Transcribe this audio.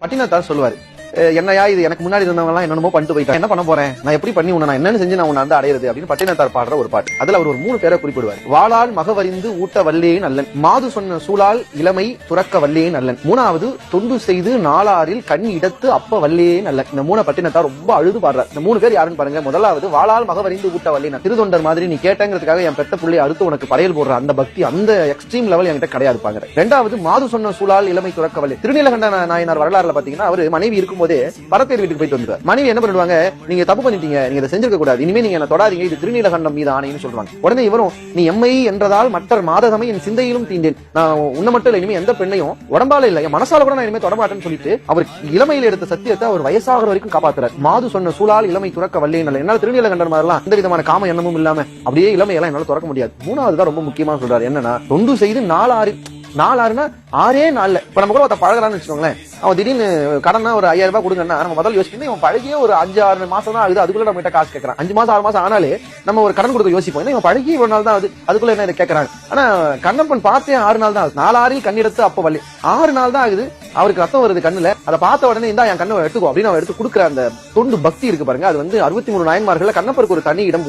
பட்டினத்தார் சொல்லுவாரு, என்னையா இது எனக்கு முன்னாடி இருந்தவங்க எல்லாம் என்னமோ பண்ணிட்டு போயிட்டாங்க, என்ன பண்ண போறேன், நான் எப்படி பண்ணி உன்னை நான் என்னன்னு செஞ்சு நான் உன்னை வந்து அடையிறது அப்படின்னு பட்டினத்தார் பாடுற ஒரு பாட்டு. அதுல அவர் ஒரு 3 பேரை குறிப்பிடுவார். வாளால் மகவறிந்து ஊட்ட வல்லேன் அல்லன், மாது சொன்ன சூழால் இளமை துறக்க வல்லேன் அல்லன், 3வது தொண்டு செய்து நாளாரில் கண் இடத்து அப்ப வல்லேன் அல்லன். இந்த 3 பட்டினத்தார் ரொம்ப அழுது பாடுறார். இந்த 3 பேர் யாருன்னு பாருங்க. முதலாவது வாளால் மகவறிந்து ஊட்ட வல்லேன், திருதொண்டர் மாதிரி நீ கேட்டங்கிறதுக்காக என் பெத்த புள்ளையை அறுத்து உனக்கு படையல் போடுற அந்த பக்தி, அந்த எக்ஸ்ட்ரீம் லெவல் என்கிட்ட கிடையாது பாங்க. 2வது மாது சொன்ன சூழால் இளமை துறக்க வல்லே. திருநீலகண்ட நாயனார் வரலாறுல பாத்தீங்கன்னா அவரு மனைவி இருக்கும் போதே பரத்தேர் வீட்டுக்கு போயிட்டு வந்தார். மனைவி என்ன பண்ணுவாங்க, நீங்க தப்பு பண்ணிட்டீங்க, நீங்க இதை செஞ்சிருக்க கூடாது, இனிமே நீங்க என்ன தொடாதீங்க, இது திருநீலகண்டம் மீது ஆணைன்னு சொல்றாங்க. உடனே இவரும், நீ எம்மை என்றதால் மற்ற மாதகமை என் சிந்தையிலும் தீண்டேன், நான் உன்ன மட்டும் இல்ல இனிமே எந்த பெண்ணையும் உடம்பால இல்ல என் மனசால கூட நான் இனிமே தொடமாட்டேன்னு சொல்லிட்டு அவர் இளமையில எடுத்த சத்தியத்தை அவர் வயசாகிற வரைக்கும் காப்பாத்துறார். மாது சொன்ன சூழால் இளமை துறக்க வல்லேன் அல்ல. என்னால திருநீலகண்டம் மாதிரிலாம் எந்த விதமான காம எண்ணமும் இல்லாம அப்படியே இளமையெல்லாம் என்னால துறக்க முடியாது. 3வது தான் ரொம்ப முக்கியமா சொல்றாரு. என்னன்னா, தொண்டு செய்து 4 6 நாள்ல. இப்ப நம்ம கூட பழகலாம்னு வச்சுக்கோங்களேன், அவன் திடீர்னு கடனா ஒரு 5000 ரூபாய் கொடுங்கன்னா நம்ம முதல்ல யோசிக்கணும், இவன் பழகியே ஒரு 5-6 மாசம் தான் ஆகுது, அதுக்குள்ள நம்ம கிட்ட காசு கேட்கறான். 5 மாசம் 6 மாசம் ஆனாலே நம்ம ஒரு கடன் கொடுக்க யோசிப்போம், இவன் பழகி ஒரு நாள் தான் ஆகுது, அதுக்குள்ள என்ன கேட்கறாங்க. ஆனா கண்ணப்பன் பார்த்தே 6 நாள் தான் ஆகுது. 4 கண்ணெடுத்து அப்ப வள்ளி 6 நாள் தான் ஆகுது. அவருக்கு ரத்தம் வருது கண்ணுல, அதை பார்த்த உடனே இந்த என் கண்ணை எடுத்துக்கோ அப்படின்னு அவன் எடுத்து கொடுக்குற அந்த தொண்டு பக்தி இருக்கு பாருங்க. அது வந்து 63 நாயன்மார்கள் கண்ணப்பருக்கு ஒரு தனி இடம்